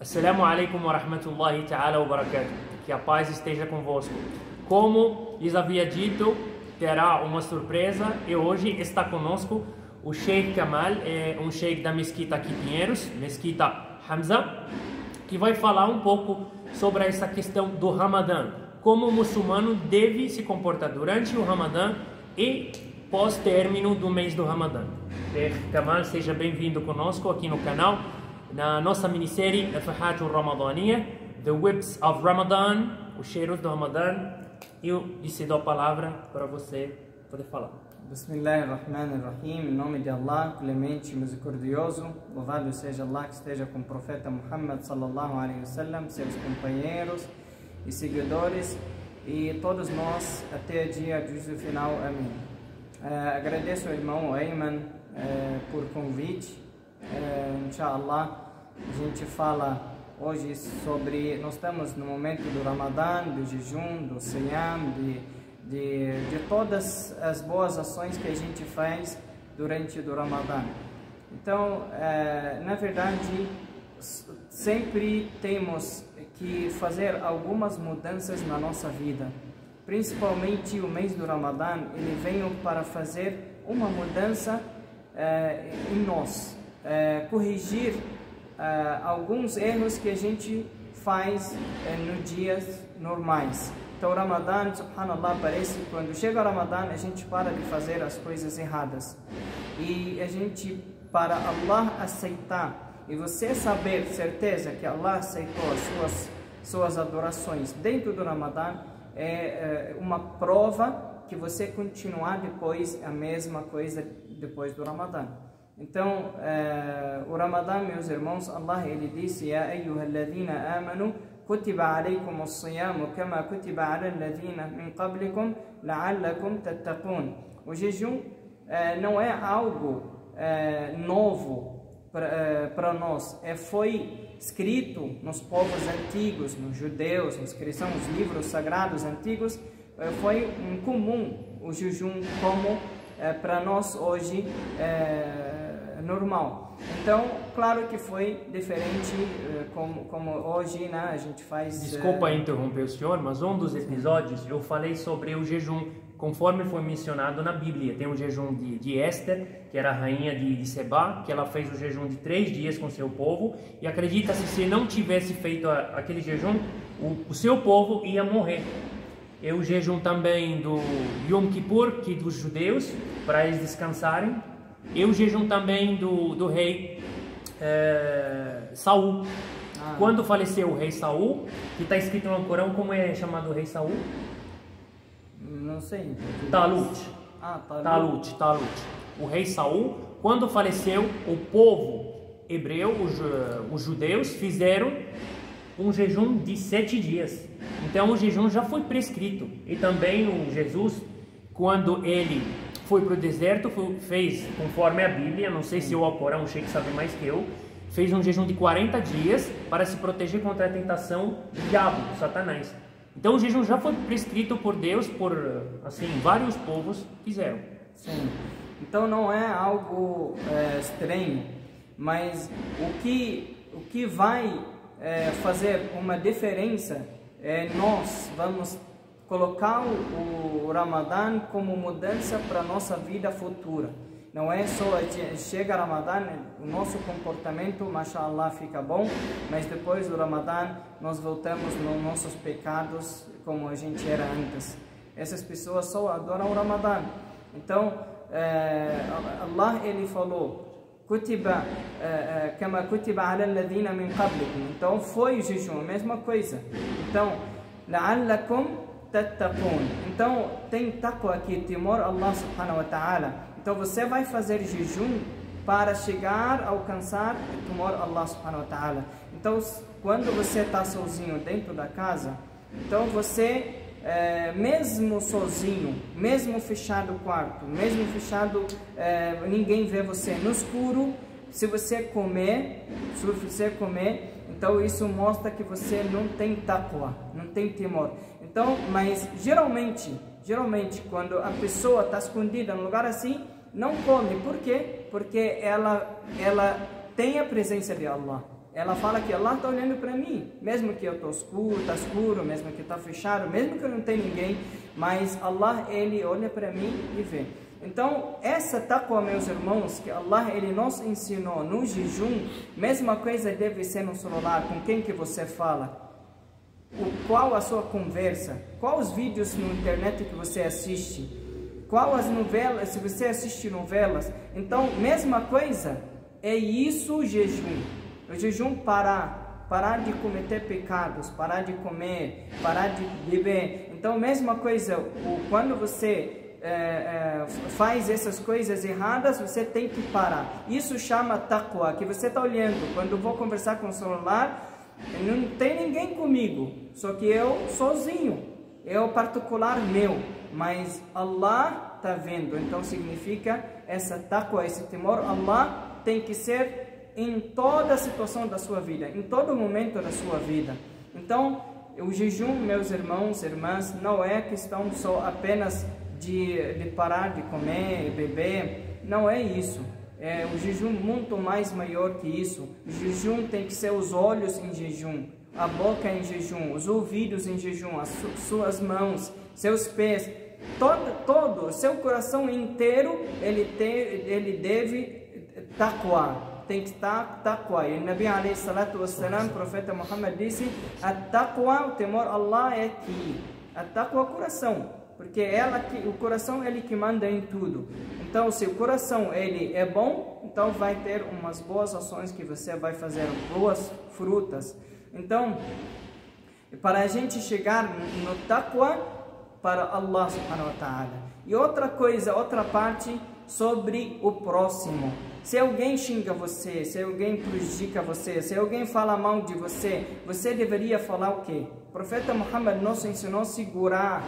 Assalamu alaikum wa rahmatullahi ta'ala wa barakatuh. Que a paz esteja convosco. Como lhes havia dito, terá uma surpresa e hoje está conosco o Sheikh Kamal, um Sheikh da Mesquita aqui Pinheiros, Mesquita Hamza, que vai falar um pouco sobre essa questão do Ramadã. Como o muçulmano deve se comportar durante o Ramadã e pós-término do mês do Ramadã. Sheikh Kamal, seja bem-vindo conosco aqui no canal. Na nossa minissérie Nafahat al-Ramadaniya, The Whips of Ramadan, os cheiros do Ramadã. Eu lhe dou a palavra para você poder falar. Bismillahirrahmanirrahim, em nome de Allah, clemente e misericordioso. Louvado seja Allah que esteja com o profeta Muhammad sallallahu alaihi wasallam, seus companheiros e seguidores e todos nós até o dia do juízo final. Amém. Agradeço ao irmão Ayman por convite. Inshallah, a gente fala hoje sobre, nós estamos no momento do Ramadã, do jejum, do Siyam, de todas as boas ações que a gente faz durante o Ramadã. Então, na verdade, sempre temos que fazer algumas mudanças na nossa vida. Principalmente o mês do Ramadã, ele veio para fazer uma mudança em nós. Corrigir alguns erros que a gente faz nos dias normais. Então o Ramadã, subhanallah, parece que quando chega o Ramadã a gente para de fazer as coisas erradas. E a gente, para Allah aceitar, e você saber, certeza que Allah aceitou as suas adorações dentro do Ramadã, é uma prova que você continuar depois a mesma coisa depois do Ramadã. Então, o Ramadã, meus irmãos, Allah ele disse: Ya ayyuhalladhina amanu kutiba alaykum as-siyamu kama kutiba ala alladhina min qablikum la'allakum tattaqun. O jejum não é algo novo para nós. Foi escrito nos povos antigos, nos judeus, nos cristãos, nos livros sagrados antigos. Foi comum o jejum como para nós hoje normal. Então, claro que foi diferente como hoje, né, a gente faz... Desculpa interromper o senhor, mas um dos episódios eu falei sobre o jejum, conforme foi mencionado na Bíblia. Tem o jejum de Esther, que era a rainha de Sebá, que ela fez o jejum de 3 dias com seu povo, e acredita-se, se não tivesse feito aquele jejum, o seu povo ia morrer. E o jejum também do Yom Kippur, que dos judeus, para eles descansarem. E o jejum também do rei Saul. Quando faleceu o rei Saul, que está escrito no Corão, como é chamado o rei Saul? Não sei. Talut. Talut. O rei Saul, quando faleceu, o povo hebreu, os judeus, fizeram um jejum de 7 dias. Então o jejum já foi prescrito. E também o Jesus, quando ele foi para o deserto, fez conforme a Bíblia, não sei se o Alcorão, o Sheikh sabe mais que eu, fez um jejum de 40 dias para se proteger contra a tentação do diabo, do Satanás. Então o jejum já foi prescrito por Deus, por assim, vários povos fizeram. Sim. Então não é algo estranho, mas o que vai fazer uma diferença nós vamos colocar o Ramadã como mudança para a nossa vida futura. Não é só chega Ramadã, o nosso comportamento, mashallah, fica bom, mas depois do Ramadã nós voltamos nos nossos pecados como a gente era antes. Essas pessoas só adoram o Ramadã. Então, Allah ele falou: Kutiba kama kutiba ala alladhina min qablikum. Então foi o jejum, a mesma coisa. Então, la'allakum tattaqun. Então tem taqwa aqui, temor a Allah subhanahu wa ta'ala. Então você vai fazer jejum para chegar a alcançar o temor a Allah subhanahu wa ta'ala. Então quando você está sozinho dentro da casa, então você mesmo sozinho, mesmo fechado o quarto, mesmo fechado, ninguém vê você no escuro, se você comer, então isso mostra que você não tem taqwa, não tem temor. Então, mas geralmente quando a pessoa está escondida num lugar assim, não come. Por quê? Porque ela tem a presença de Allah. Ela fala que Allah está olhando para mim, mesmo que eu estou escuro, está escuro, mesmo que está fechado, mesmo que eu não tenha ninguém, mas Allah, Ele olha para mim e vê. Então, essa taqwa, meus irmãos, que Allah, Ele nos ensinou no jejum, mesma coisa deve ser no celular, com quem que você fala, qual a sua conversa, quais os vídeos na internet que você assiste, qual as novelas, se você assiste novelas. Então, mesma coisa, é isso o jejum. O jejum parar de cometer pecados, parar de comer, parar de beber. Então, mesma coisa, quando você faz essas coisas erradas, você tem que parar. Isso chama taqwa, que você está olhando. Quando eu vou conversar com o celular, não tem ninguém comigo, só que eu sozinho, é o particular meu, mas Allah está vendo. Então significa essa taqwa, esse temor, Allah tem que ser em toda a situação da sua vida, em todo momento da sua vida. Então, o jejum, meus irmãos e irmãs, não é questão só apenas de parar de comer e beber, não é isso. É o jejum muito mais maior que isso. O jejum tem que ser os olhos em jejum, a boca em jejum, os ouvidos em jejum, as suas mãos, seus pés, todo o seu coração inteiro, ele deve taqwa. Tem que estar taqwa. E o Nabi alayhi salatu wassalam, o profeta Muhammad disse: a taqwa, o temor a Allah é aqui. A taqwa é o coração, porque o coração é ele que manda em tudo. Então, se o coração ele é bom, então vai ter umas boas ações que você vai fazer, boas frutas. Então, para a gente chegar no taqwa para Allah subhanahu wa ta'ala. E outra coisa, outra parte sobre o próximo. Se alguém xinga você, se alguém prejudica você, se alguém fala mal de você, você deveria falar o quê? O profeta Muhammad nos ensinou segurar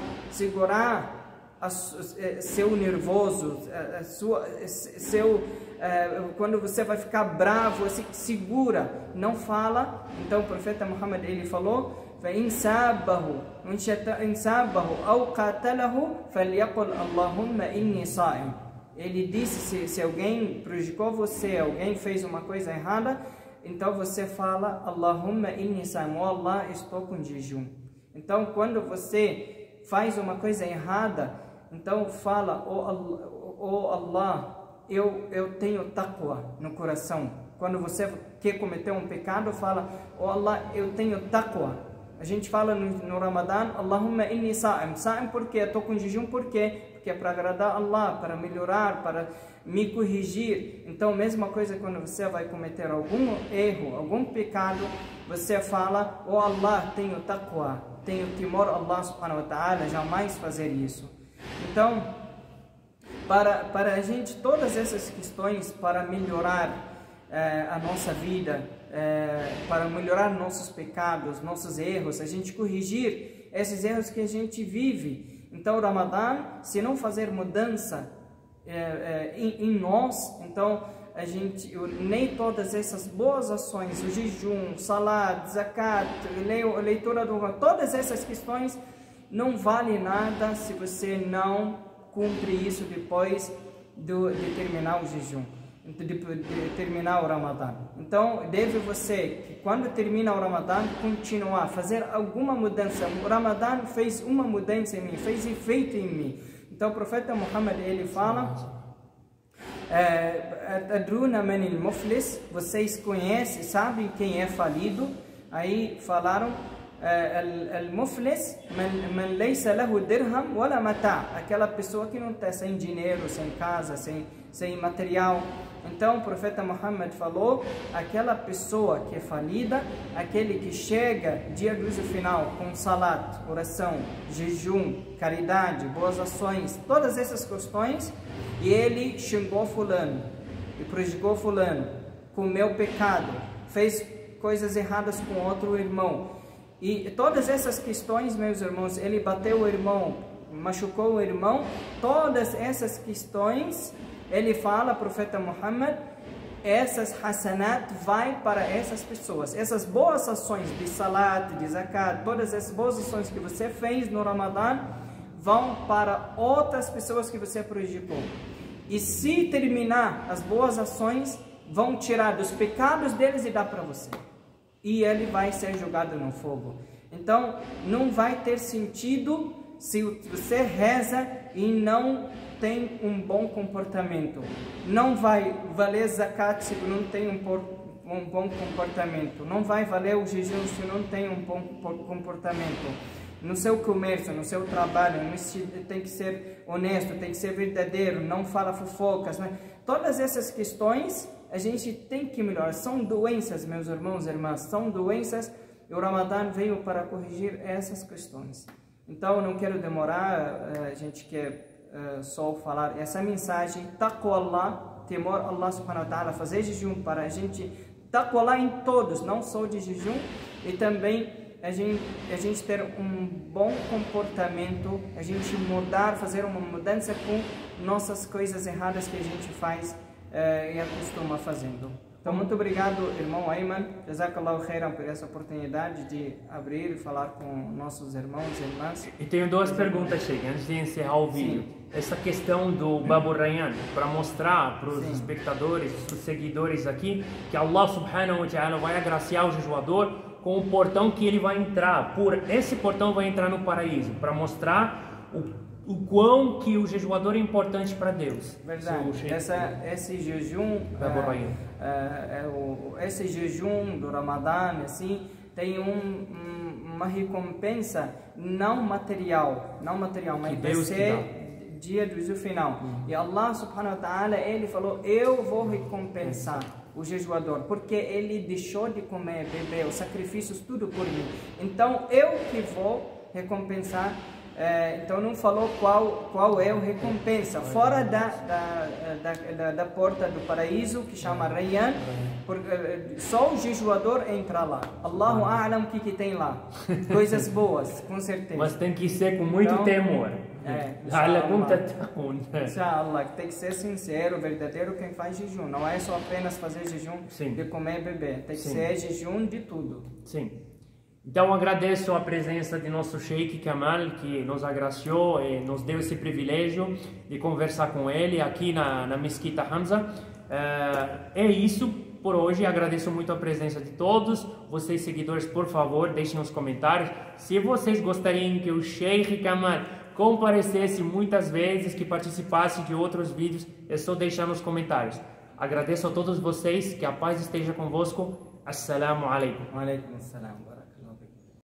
seu nervoso, quando você vai ficar bravo, você segura, não fala. Então o profeta Muhammad, ele falou: فَإِنْ سَابَّهُ أَوْ قَاتَلَهُ فَلْيَقُلْ اللَّهُمَّ إِنِّي صَائِمٌ. Ele disse, se alguém prejudicou você, alguém fez uma coisa errada, então você fala: Allahumma inni sa'im, oh Allah, estou com jejum. Então quando você faz uma coisa errada, então fala: oh Allah, eu tenho taqwa no coração. Quando você quer cometer um pecado, fala: oh Allah, eu tenho taqwa. A gente fala no Ramadã: Allahumma inni sa'im. Sa'im porque eu estou com jejum, por quê? Porque é para agradar Allah, para melhorar, para me corrigir. Então, mesma coisa quando você vai cometer algum erro, algum pecado, você fala: oh Allah, tenho taqwa, tenho temor a Allah subhanahu wa ta'ala, jamais fazer isso. Então, para a gente, todas essas questões para melhorar a nossa vida, para melhorar nossos pecados, nossos erros, a gente corrigir esses erros que a gente vive. Então, o Ramadã, se não fazer mudança em nós, então a gente, nem todas essas boas ações, o jejum, salat, zakat, leitura do Ramadã, todas essas questões não valem nada se você não cumpre isso depois de terminar o jejum, de terminar o Ramadã. Então, deve você, que quando termina o Ramadã, continuar, fazer alguma mudança. O Ramadã fez uma mudança em mim, fez efeito em mim. Então, o profeta Muhammad, ele fala: Adruna manil muflis, vocês conhecem, sabem quem é falido? Aí falaram: al-muflis man laysa lahu dirham wala mata', aquela pessoa que não está sem dinheiro, sem casa, sem material. Então o profeta Muhammad falou: aquela pessoa que é falida, aquele que chega dia do juízo final com salat, oração, jejum, caridade, boas ações, todas essas questões, e ele xingou fulano, e prejudicou fulano, comeu pecado, fez coisas erradas com outro irmão, e todas essas questões, meus irmãos, ele bateu o irmão, machucou o irmão, todas essas questões, ele fala, profeta Muhammad, essas hasanat vai para essas pessoas. Essas boas ações de salat, de zakat, todas essas boas ações que você fez no Ramadã, vão para outras pessoas que você prejudicou. E se terminar as boas ações, vão tirar dos pecados deles e dar para você. e ele vai ser jogado no fogo. Então, não vai ter sentido se você reza e não tem um bom comportamento. Não vai valer zakat se não tem um bom comportamento. Não vai valer o jejum se não tem um bom comportamento. No seu comércio, no seu trabalho, tem que ser honesto, tem que ser verdadeiro, não fala fofocas, né? Todas essas questões a gente tem que melhorar. São doenças, meus irmãos e irmãs, são doenças. E o Ramadã veio para corrigir essas questões. Então, não quero demorar, a gente quer só falar essa mensagem. Taqwa Allah, temor a Allah subhanahu wa ta'ala, fazer jejum para a gente, taqwa Allah em todos, não só de jejum, e também a gente ter um bom comportamento, a gente mudar, fazer uma mudança com nossas coisas erradas que a gente faz e acostuma fazendo. Então, muito obrigado, irmão Ayman. Jazakallahu khairan por essa oportunidade de abrir e falar com nossos irmãos e irmãs. E tenho duas perguntas, Sheikh, antes de encerrar o vídeo. Sim. Essa questão do Babu Rayyan, para mostrar para os espectadores, os seguidores aqui, que Allah subhanahu wa ta'ala vai agraciar o jejuador com o portão que ele vai entrar. Por esse portão vai entrar no paraíso, para mostrar o quão que o jejuador é importante para Deus. Verdade. Esse jejum, esse jejum do Ramadã, assim, tem uma recompensa não material, mas vai ser dia do juízo final. E Allah subhanahu wa ta'ala, ele falou, eu vou recompensar o jejuador, porque ele deixou de comer, beber, os sacrifícios, tudo por mim. Então, eu que vou recompensar. Então, não falou qual é a recompensa. Fora da porta do paraíso, que chama Rayyan, só o jejuador entra lá. Allahu A'lam o que tem lá. Coisas boas, com certeza. Mas tem que ser com muito temor. Inshallah, tem que ser sincero, verdadeiro quem faz jejum. Não é só apenas fazer jejum de comer e beber. Tem que ser jejum de tudo. Sim. Então agradeço a presença de nosso Sheikh Kamal, que nos agraciou e nos deu esse privilégio de conversar com ele aqui na Mesquita Hamza. É isso por hoje. Agradeço muito a presença de todos. Vocês seguidores, por favor, deixem nos comentários se vocês gostariam que o Sheikh Kamal comparecesse muitas vezes, que participasse de outros vídeos. É só deixar nos comentários. Agradeço a todos vocês, que a paz esteja convosco. Assalamu alaikum. Wa alaikum assalam.